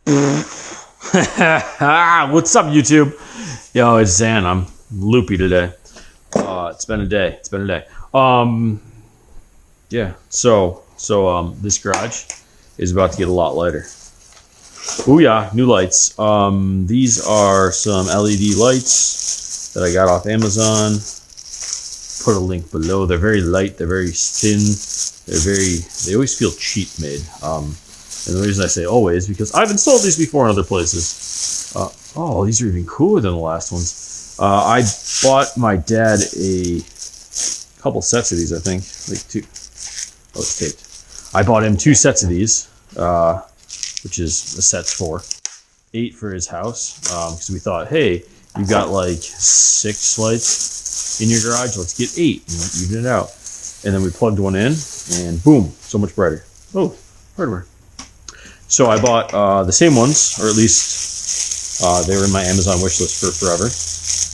What's up, YouTube? Yo, it's Zan. I'm loopy today. It's been a day. Yeah. So this garage is about to get a lot lighter. Oh yeah, new lights. These are some LED lights that I got off Amazon. Put a link below. They're very light. They're very thin. They always feel cheap made. And the reason I say always, because I've installed these before in other places. Oh, these are even cooler than the last ones. I bought my dad a couple sets of these, I think. Like two. Oh, it's taped. I bought him 2 sets of these, which is a set for 8 for his house. Because we thought, hey, you've got like 6 lights in your garage. Let's get 8 and even it out. And then we plugged one in, and boom, so much brighter. Oh, hardware. So I bought the same ones, or at least they were in my Amazon wish list for forever.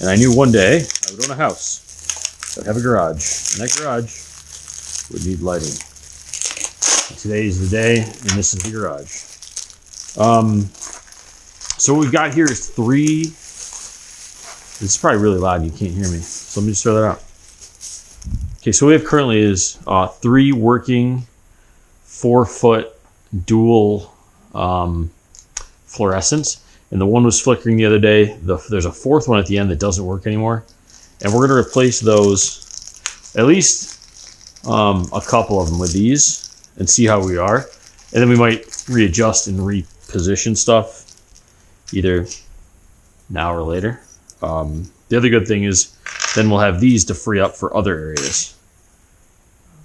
And I knew one day I would own a house that would have a garage, and that garage would need lighting. And today is the day, and this is the garage. So what we've got here is 3. This is probably really loud, and you can't hear me. So let me just throw that out. Okay, so what we have currently is 3 working 4-foot dual fluorescents, and the one was flickering the other day. There's a 4th one at the end that doesn't work anymore, and we're going to replace those, at least a couple of them, with these and see how we are, and then we might readjust and reposition stuff either now or later. The other good thing is then we'll have these to free up for other areas.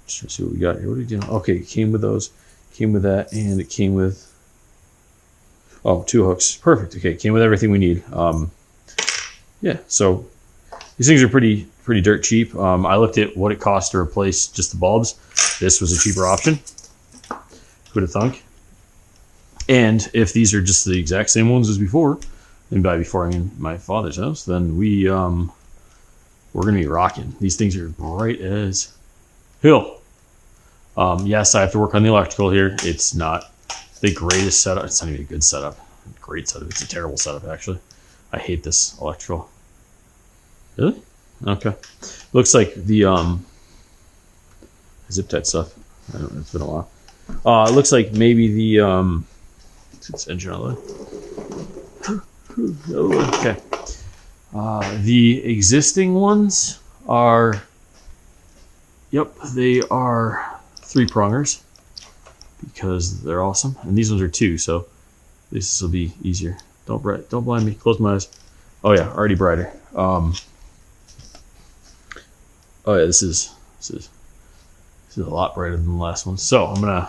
Just trying to see what we got here. What are we doing? Okay, it came with those. Came with that, and it came with 2 hooks. Perfect. Okay, came with everything we need. Yeah, so these things are pretty dirt cheap. I looked at what it cost to replace just the bulbs. This was a cheaper option. Who'd have thunk? And if these are just the exact same ones as before, and by before I mean my father's house, then we're gonna be rocking. These things are bright as hell. Yes, I have to work on the electrical here. It's not the greatest setup. It's not even a good setup. Great setup. It's a terrible setup, actually. I hate this electrical. Really? Okay. Looks like the zip tight stuff. I don't know. It's been a while. It looks like maybe the it's engine on okay. The existing ones are. Yep, they are 3-prongers because they're awesome, and these ones are 2, so this will be easier. Don't blind me. Close my eyes. Oh yeah, already brighter. Oh yeah, this is a lot brighter than the last one. So I'm gonna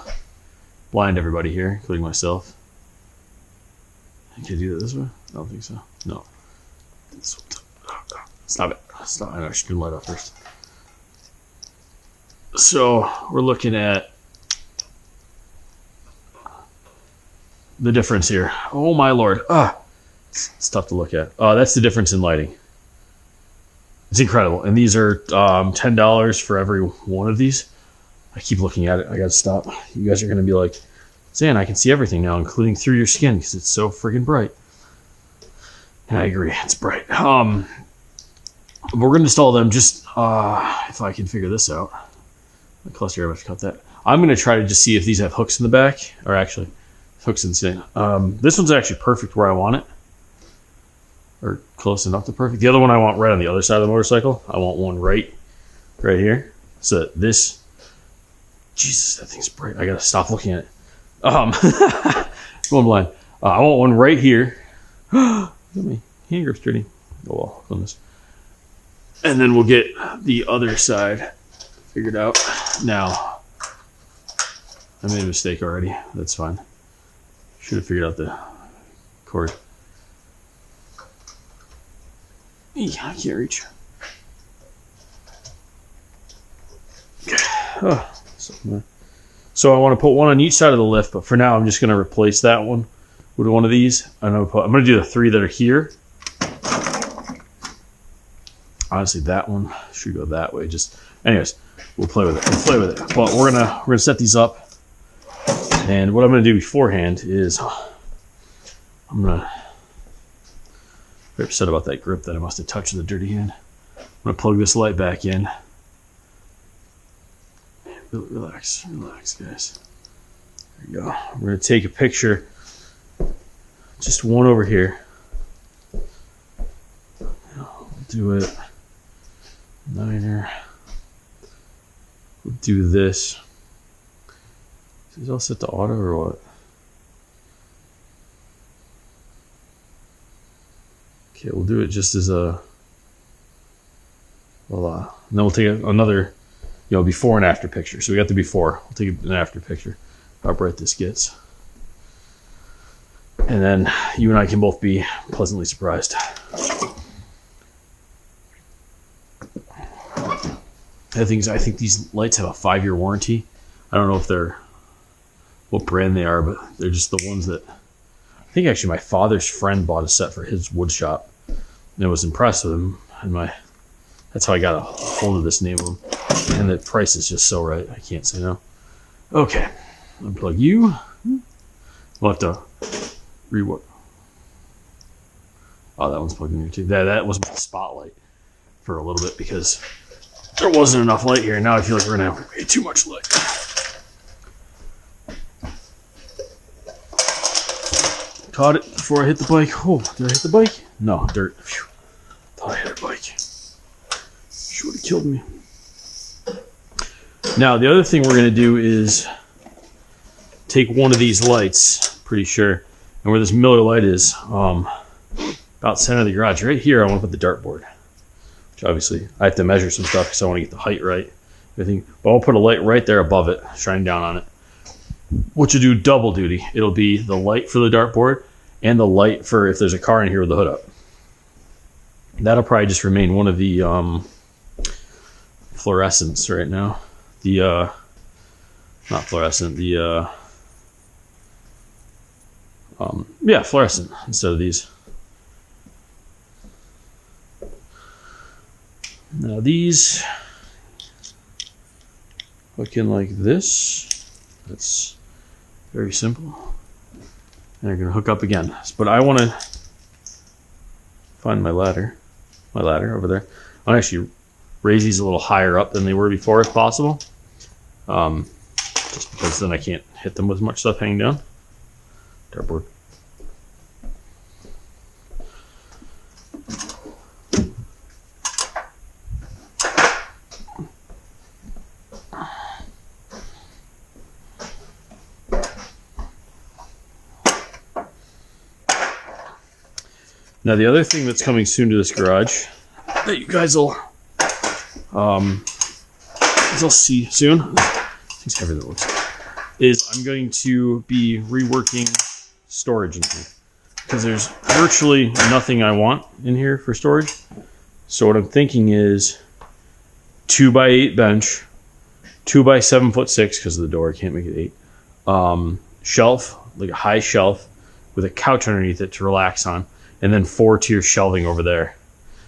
blind everybody here, including myself. Can I do that this way? I don't think so. No. Stop it. Stop. I know I should turn the light off first. So we're looking at the difference here. Oh my lord. It's tough to look at. That's the difference in lighting. It's incredible. And these are $10 for every one of these. I keep looking at it. I gotta stop. You guys are gonna be like, Zan, I can see everything now, including through your skin, because it's so friggin' bright. And I agree, it's bright. We're gonna install them just if I can figure this out. The cluster, I have to cut that. I'm going to try to just see if these have hooks in the back, or actually hooks in the thing. This one's actually perfect where I want it, or close enough to perfect. The other one I want right on the other side of the motorcycle. I want one right here. So this, Jesus, that thing's bright. I got to stop looking at it. Going blind. I want one right here. Look at me, hand grip's dirty. Oh well, on this. And then we'll get the other side figured out. Now, I made a mistake already. That's fine. Should have figured out the cord. I can't reach. Okay. So I want to put one on each side of the lift, but for now I'm just going to replace that one with one of these. I'm going to do the 3 that are here. Honestly, that one should go that way. Just, anyways, we'll play with it. But we're gonna set these up, and what I'm gonna do beforehand is I'm gonna be upset about that grip that I must have touched with a dirty hand. I'm gonna plug this light back in. Relax, relax, guys. There you go. We're gonna take a picture. Just one over here. We'll do it. Niner. We'll do this. Is this all set to auto or what? Okay, we'll do it just as a voila. And then we'll take another, before and after picture. So we got the before. We'll take an after picture. How bright this gets. And then you and I can both be pleasantly surprised. I think these lights have a 5-year warranty. I don't know if they're what brand they are, but they're just the ones that I think actually my father's friend bought a set for his wood shop. And I was impressed with them, and that's how I got a hold of this name of them. And the price is just so right. I can't say no. Okay, unplug you. We'll have to rework. Oh, that one's plugged in here too. That was my spotlight for a little bit because there wasn't enough light here. Now I feel like we're gonna have way too much light. Caught it before I hit the bike. Oh, did I hit the bike? No, dirt. Phew. Thought I hit a bike. She would have killed me. Now, the other thing we're going to do is take one of these lights, pretty sure, and where this Miller light is, about center of the garage. Right here, I want to put the dartboard. Which obviously, I have to measure some stuff because I want to get the height right. But I'll put a light right there above it, shining down on it. Which will do double duty. It'll be the light for the dartboard and the light for if there's a car in here with the hood up. That'll probably just remain one of the fluorescents right now. The not fluorescent, the fluorescent instead of these. Now these hook in like this. That's very simple. And they're going to hook up again. But I want to find my ladder over there. I want to actually raise these a little higher up than they were before if possible. Just because then I can't hit them with much stuff hanging down. Dartboard. Now the other thing that's coming soon to this garage that you guys will see soon, things heavier than it looks, is I'm going to be reworking storage in here because there's virtually nothing I want in here for storage. So what I'm thinking is 2x8 bench, 2x7'6" because of the door, I can't make it 8. Shelf, like a high shelf with a couch underneath it to relax on. And then 4-tier shelving over there,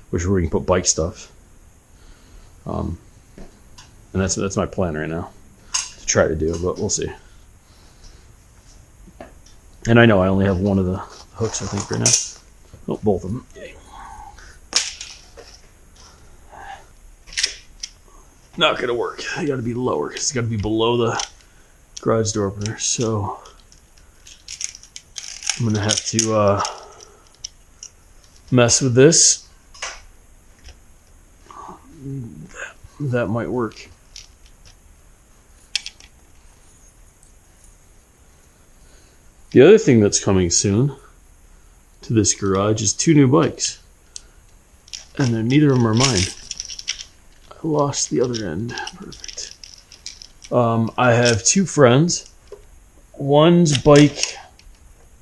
which is where we can put bike stuff. And that's my plan right now to try to do, but we'll see. And I know I only have one of the hooks, I think, right now. Oh, both of them. Yay. Not gonna work. I gotta be lower because it's gotta be below the garage door opener. So I'm gonna have to mess with this. That might work. The other thing that's coming soon to this garage is 2 new bikes. And neither of them are mine. I lost the other end. Perfect. I have 2 friends. One's bike,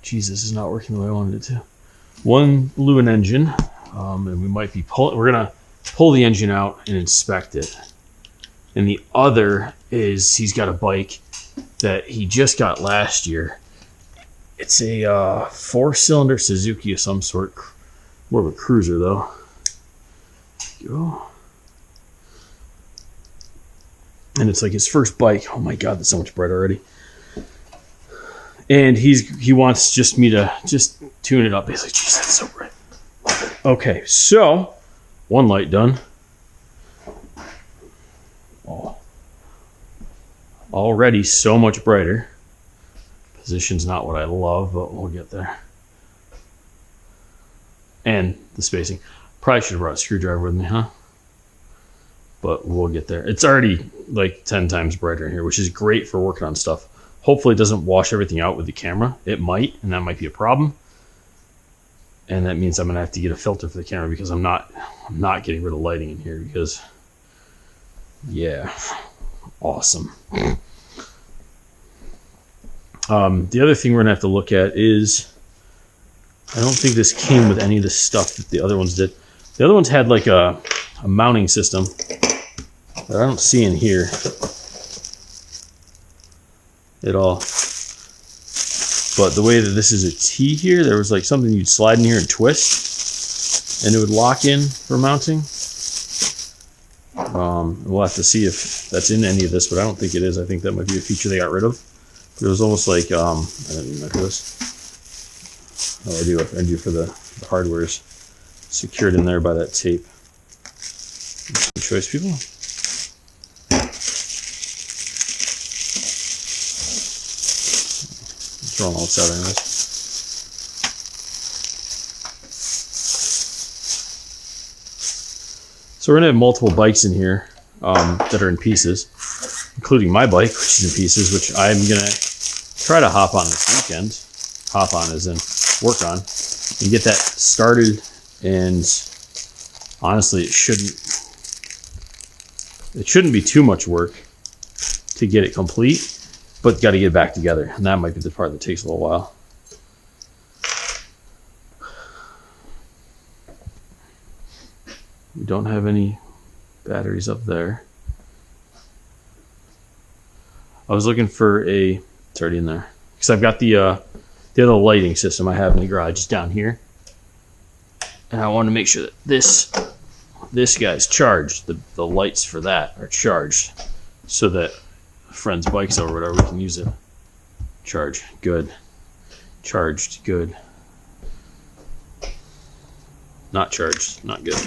Jesus, is not working the way I wanted it to. One blew an engine, and we might be we're gonna pull the engine out and inspect it. And the other is he's got a bike that he just got last year. It's a 4-cylinder Suzuki of some sort, more of a cruiser though. There you go. And it's like his first bike. Oh my God, that's so much bright already. And he wants just me to tune it up. He's like, geez, that's so bright. Okay, so one light done. Oh, already so much brighter. Position's not what I love, but we'll get there. And the spacing. Probably should have brought a screwdriver with me, huh? But we'll get there. It's already like 10 times brighter in here, which is great for working on stuff. Hopefully it doesn't wash everything out with the camera. It might, and that might be a problem. And that means I'm gonna have to get a filter for the camera because I'm not getting rid of lighting in here because, yeah, awesome. The other thing we're gonna have to look at is, I don't think this came with any of the stuff that the other ones did. The other ones had like a mounting system that I don't see in here at all. But the way that this is a T here, there was like something you'd slide in here and twist, and it would lock in for mounting. We'll have to see if that's in any of this, but I don't think it is. I think that might be a feature they got rid of. But it was almost like, I don't even know this. Oh, I do for the hardware's secured in there by that tape. Good choice, people. Throwing all this out anyways. So we're gonna have multiple bikes in here that are in pieces, including my bike, which is in pieces, which I'm gonna try to hop on this weekend. Hop on as in work on and get that started. And honestly, it shouldn't be too much work to get it complete, but got to get it back together, and that might be the part that takes a little while. We don't have any batteries up there. I was looking for it's already in there because I've got the other lighting system I have in the garage is down here. And I want to make sure that this guy's charged. The lights for that are charged so that a friend's bike's or whatever, we can use it. Charge, good. Charged, good. Not charged, not good.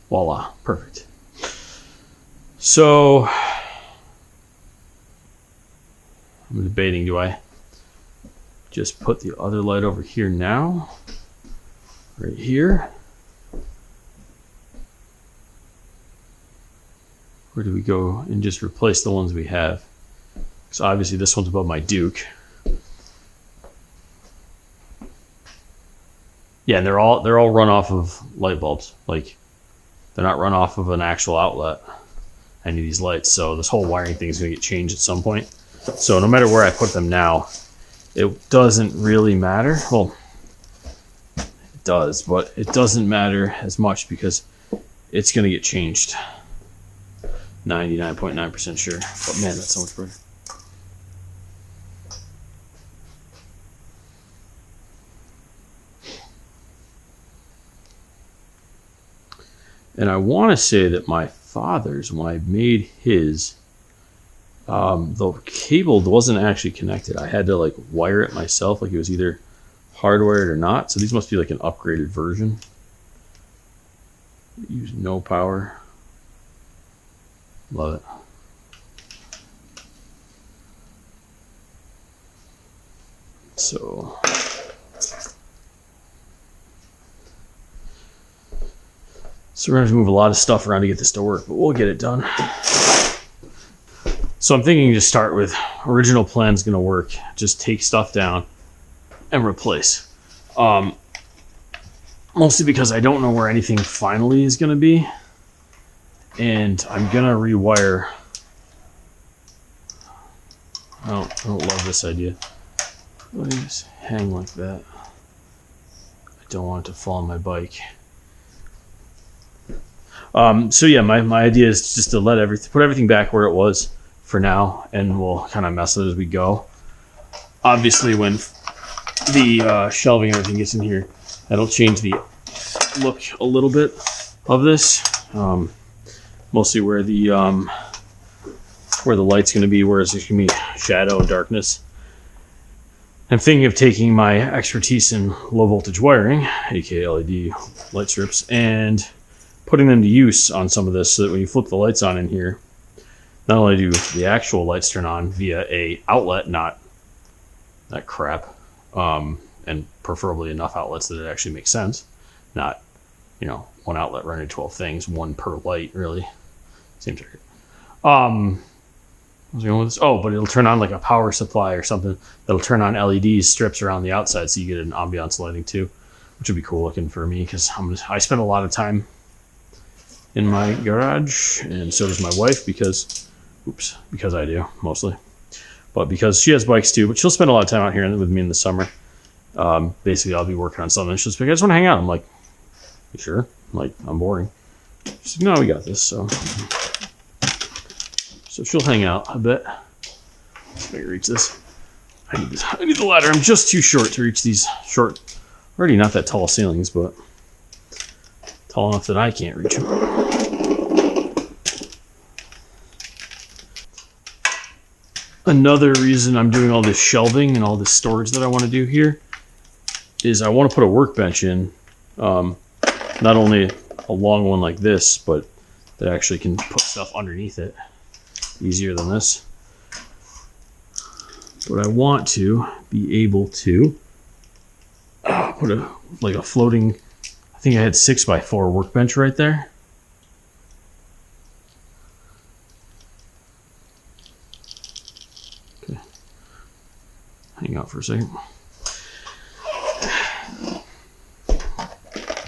Voila, perfect. So I'm debating, do I just put the other light over here now? Right here? Or do we go and just replace the ones we have? Because obviously this one's above my Duke. Yeah, and they're all run off of light bulbs. Like, they're not run off of an actual outlet, any of these lights. So this whole wiring thing is going to get changed at some point. So no matter where I put them now, it doesn't really matter. Well, it does, but it doesn't matter as much because it's going to get changed. 99.9% sure. But man, that's so much better. And I want to say that my father's, when I made his, the cable wasn't actually connected. I had to like wire it myself, like it was either hardwired or not. So these must be like an upgraded version. Use no power. Love it. So we're going to have to move a lot of stuff around to get this to work, but we'll get it done. So I'm thinking to start with original plan's going to work. Just take stuff down and replace. Mostly because I don't know where anything finally is going to be. And I'm going to rewire. I don't love this idea. Let me just hang like that. I don't want it to fall on my bike. So yeah, my idea is just to put everything back where it was for now, and we'll kind of mess with it as we go. Obviously, when the shelving and everything gets in here, that'll change the look a little bit of this. Mostly where the where the light's going to be, whereas there's going to be shadow and darkness. I'm thinking of taking my expertise in low voltage wiring, aka LED light strips, and putting them to use on some of this so that when you flip the lights on in here, not only do the actual lights turn on via a outlet, not that crap, and preferably enough outlets that it actually makes sense, not, you know, one outlet running 12 things, one per light, really. Seems like it. I was going with this. Oh, but it'll turn on like a power supply or something that'll turn on LED strips around the outside, so you get an ambiance lighting too, which would be cool looking for me because I spend a lot of time in my garage, and so does my wife because I do mostly, but because she has bikes too. But she'll spend a lot of time out here with me in the summer. Basically, I'll be working on something. She'll just be like, I just want to hang out. I'm like, you sure? I'm like, I'm boring. She's like, no, we got this. So she'll hang out a bit. Let's make her reach this. I need the ladder. I'm just too short to reach these short, already not that tall ceilings, but tall enough that I can't reach them. Another reason I'm doing all this shelving and all this storage that I want to do here is I want to put a workbench in, not only a long one like this, but that actually can put stuff underneath it easier than this. But I want to be able to put a floating, I think I had 6x4 workbench right there. Okay. Hang out for a second.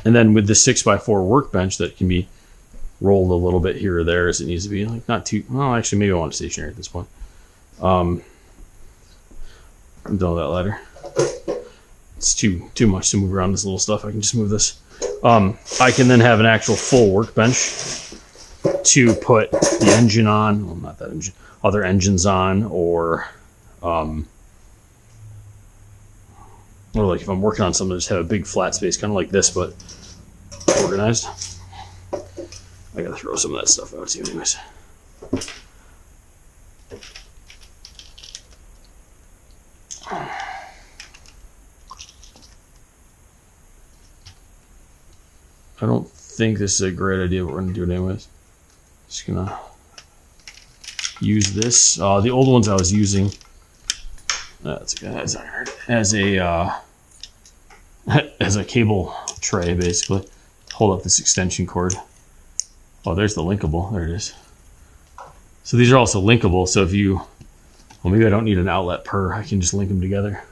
And then with the 6x4 workbench that can be rolled a little bit here or there as it needs to be, like not too, well, actually maybe I want it stationary at this point. I'm done with that ladder. It's too much to move around this little stuff. I can just move this. I can then have an actual full workbench to put the engine on. Well, not that engine, other engines on, or like if I'm working on something, just have a big flat space, kind of like this, but organized. I gotta throw some of that stuff out too, anyways. I don't think this is a great idea, but we're gonna do it anyways. Just gonna use this. The old ones I was using, that's a good, as a cable tray, basically. Hold up this extension cord. Oh, there's the linkable. There it is. So these are also linkable. So if you, well, maybe I don't need an outlet per. I can just link them together,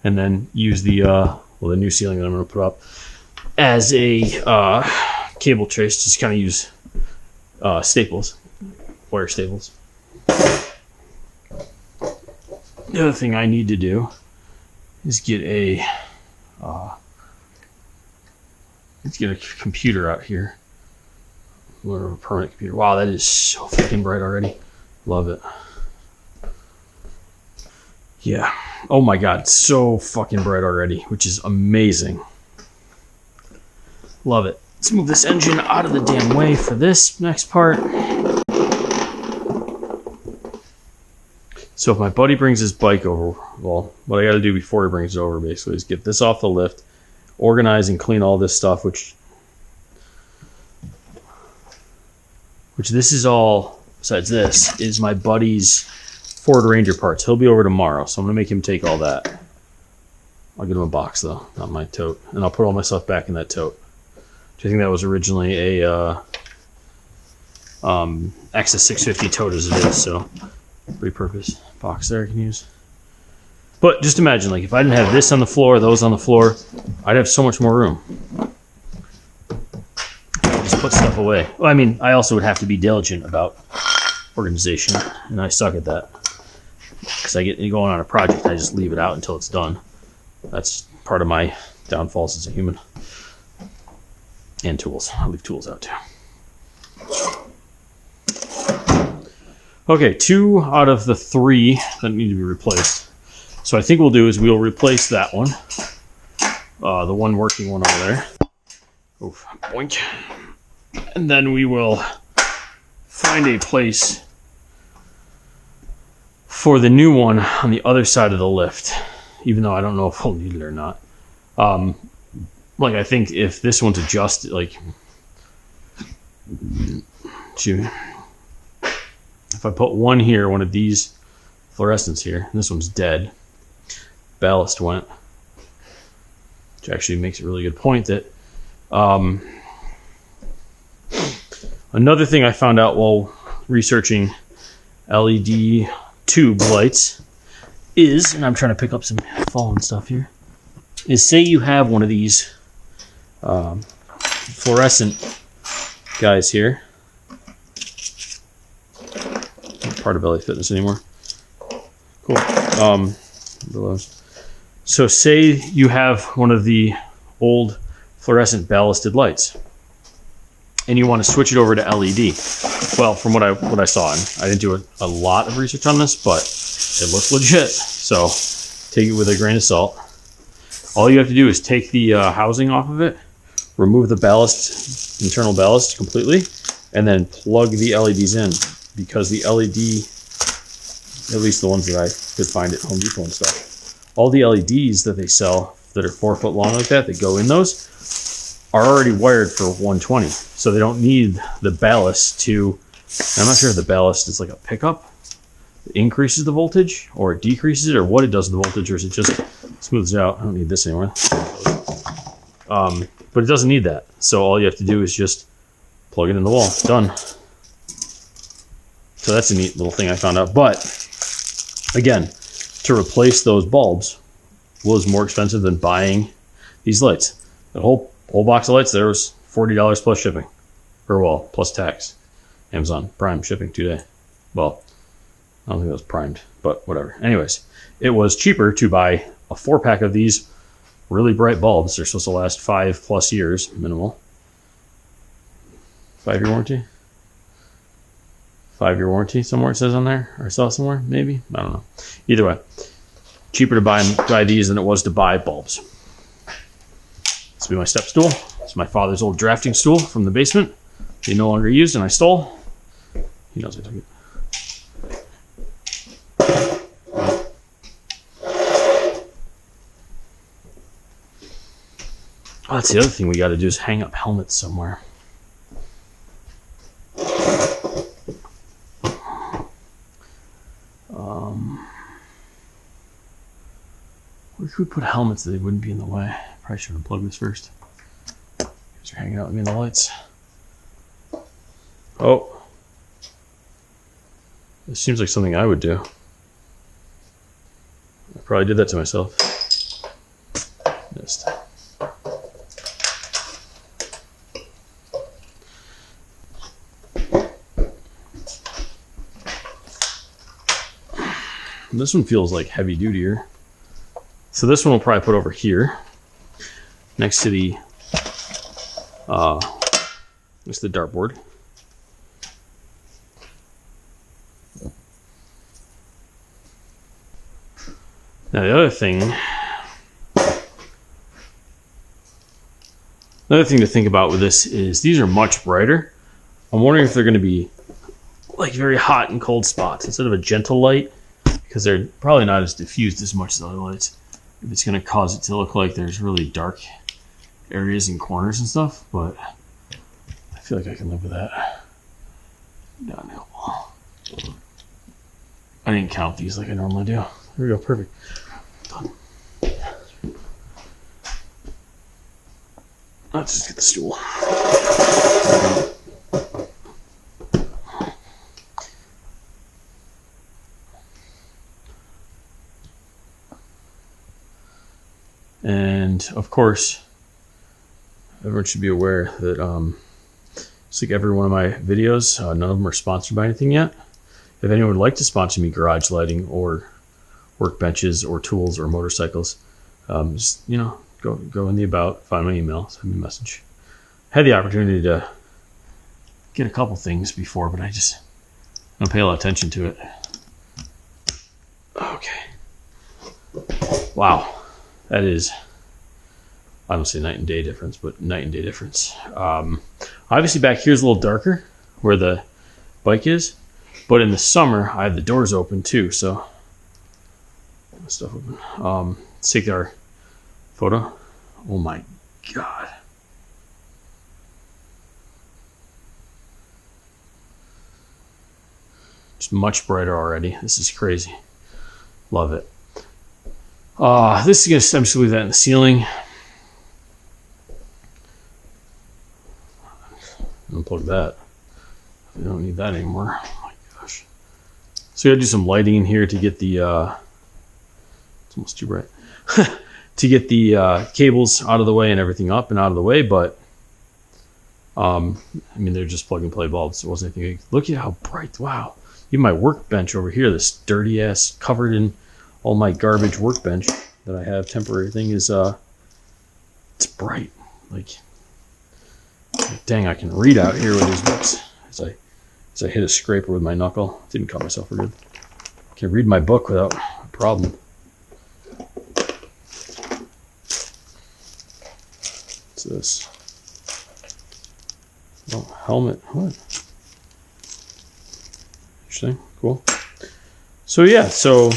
and then use the the new ceiling that I'm going to put up as a cable trace. Just kind of use staples, wire staples. The other thing I need to do is get a computer out here. Or a permanent computer. Wow, that is so fucking bright already. Love it. Yeah. Oh my god, it's so fucking bright already, which is amazing. Love it. Let's move this engine out of the damn way for this next part. So if my buddy brings his bike over, well, what I got to do before he brings it over basically is get this off the lift, organize and clean all this stuff, which this is all, besides this, is my buddy's Ford Ranger parts. He'll be over tomorrow, so I'm going to make him take all that. I'll get him a box, though, not my tote. And I'll put all my stuff back in that tote. I think that was originally a Access 650 tote as it is, so repurpose box there I can use. But just imagine, like, if I didn't have this on the floor, those on the floor, I'd have so much more room. Just put stuff away. Well, I mean, I also would have to be diligent about organization, and I suck at that. Because I get going on a project, I just leave it out until it's done. That's part of my downfalls as a human. And tools. I leave tools out too. Okay, 2 out of the 3 that need to be replaced. So I think we'll do is we'll replace that one. The one working one over there. Oof, boink. And then we will find a place for the new one on the other side of the lift, even though I don't know if we'll need it or not. Like, I think if this one's adjusted, like, if I put one here, one of these fluorescents here, and this one's dead, ballast went, which actually makes a really good point that another thing I found out while researching LED tube lights is, and I'm trying to pick up some fallen stuff here, is say you have one of these fluorescent guys here. Not part of LA Fitness anymore. Cool. So say you have one of the old fluorescent ballasted lights and you want to switch it over to LED. Well, from what I saw, and I didn't do a lot of research on this, but it looks legit. So take it with a grain of salt. All you have to do is take the housing off of it, remove the ballast, internal ballast completely, and then plug the LEDs in, because the LED, at least the ones that I could find at Home Depot and stuff, all the LEDs that they sell that are 4 foot long like that go in those are already wired for 120. So they don't need the ballast to, I'm not sure if the ballast is like a pickup, it increases the voltage or it decreases it, or what it does to the voltage, or is it just smooths it out. I don't need this anymore. But it doesn't need that. So all you have to do is just plug it in the wall. Done. So that's a neat little thing I found out. But again, to replace those bulbs was more expensive than buying these lights. The whole box of lights there was $40 plus shipping. Or, well, plus tax. Amazon Prime shipping 2 day. Well, I don't think it was primed, but whatever. Anyways, it was cheaper to buy a 4-pack of these really bright bulbs. They're supposed to last 5+ years, minimal. 5-year warranty? 5-year warranty somewhere it says on there, or I saw somewhere, maybe, I don't know. Either way, cheaper to buy these than it was to buy bulbs. This will be my step stool. It's my father's old drafting stool from the basement. He no longer used and I stole. He knows I took it. Oh, that's the other thing we got to do, is hang up helmets somewhere. Where could we put helmets that they wouldn't be in the way? Probably should have plugged this first. Because you're hanging out with me in the lights. Oh. This seems like something I would do. I probably did that to myself. Missed. This one feels like heavy dutier. So this one we'll probably put over here, next to the dartboard. Now the other thing to think about with this is these are much brighter. I'm wondering if they're going to be like very hot and cold spots instead of a gentle light, because they're probably not as diffused as much as the other lights. If it's going to cause it to look like there's really dark areas and corners and stuff, but I feel like I can live with that. Downhill. I didn't count these like I normally do. There we go, perfect. Done. Let's just get the stool. And of course, everyone should be aware that just like every one of my videos, none of them are sponsored by anything yet. If anyone would like to sponsor me garage lighting or workbenches or tools or motorcycles, just, you know, go in the about, find my email, send me a message. I had the opportunity to get a couple things before, but I don't pay a lot of attention to it. Okay. Wow. That is, I don't say night and day difference, but night and day difference. Obviously back here is a little darker where the bike is, but in the summer I have the doors open too, so Stuff open. Let's take our photo. Oh my God. It's much brighter already. This is crazy. Love it. This is gonna, I'm just gonna leave that in the ceiling. Unplug that. We don't need that anymore. Oh my gosh. So we gotta do some lighting in here to get the it's almost too bright. To get the cables out of the way and everything up and out of the way, but I mean, they're just plug and play bulbs. It wasn't anything big. Look at how bright. Wow. Even my workbench over here, this dirty ass covered in all my garbage workbench that I have, temporary thing, is it's bright. Like, dang, I can read out here with these books as I hit a scraper with my knuckle. Didn't cut myself for good. I can read my book without a problem. What's this? Oh, helmet. What? Interesting. Cool. So yeah, so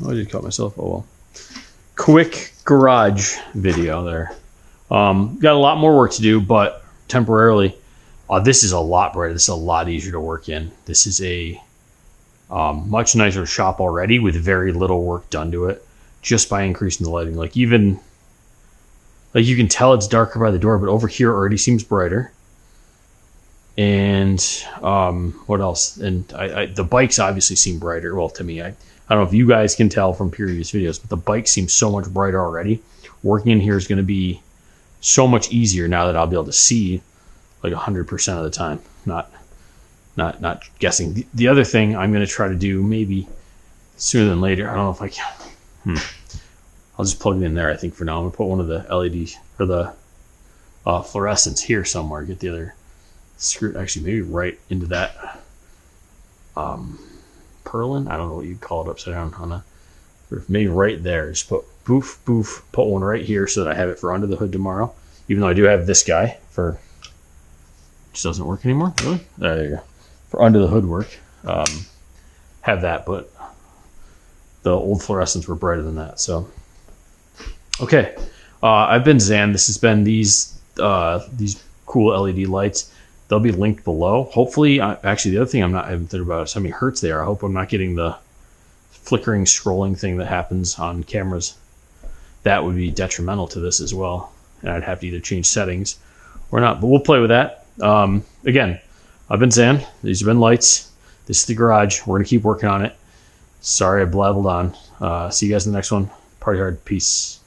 I did cut myself. Oh well. Quick garage video there. Got a lot more work to do, but temporarily, this is a lot brighter. This is a lot easier to work in. This is a much nicer shop already with very little work done to it, just by increasing the lighting. Like even, like you can tell it's darker by the door, but over here already seems brighter. And what else? And the bikes obviously seem brighter. Well, to me, I don't know if you guys can tell from previous videos, but the bike seems so much brighter already. Working in here is going to be so much easier now that I'll be able to see like 100% of the time, not guessing. The other thing I'm going to try to do, maybe sooner than later, I don't know if I can. I'll just plug it in there, I think, for now. I'm going to put one of the LEDs or the fluorescents here somewhere. Get the other screw, actually maybe right into that purlin. I don't know what you'd call it upside down on a, maybe right there. Just put boof, put one right here so that I have it for under the hood tomorrow. Even though I do have this guy for, just doesn't work anymore. Really? There you go. For under the hood work. Have that, but the old fluorescents were brighter than that. So, okay. I've been Zan. This has been these cool LED lights. They'll be linked below. Hopefully, actually, the other thing I haven't thought about is how many hertz they are. I hope I'm not getting the flickering, scrolling thing that happens on cameras. That would be detrimental to this as well. And I'd have to either change settings or not. But we'll play with that. Again, I've been Zan. These have been lights. This is the garage. We're going to keep working on it. Sorry I blabbled on. See you guys in the next one. Party hard. Peace.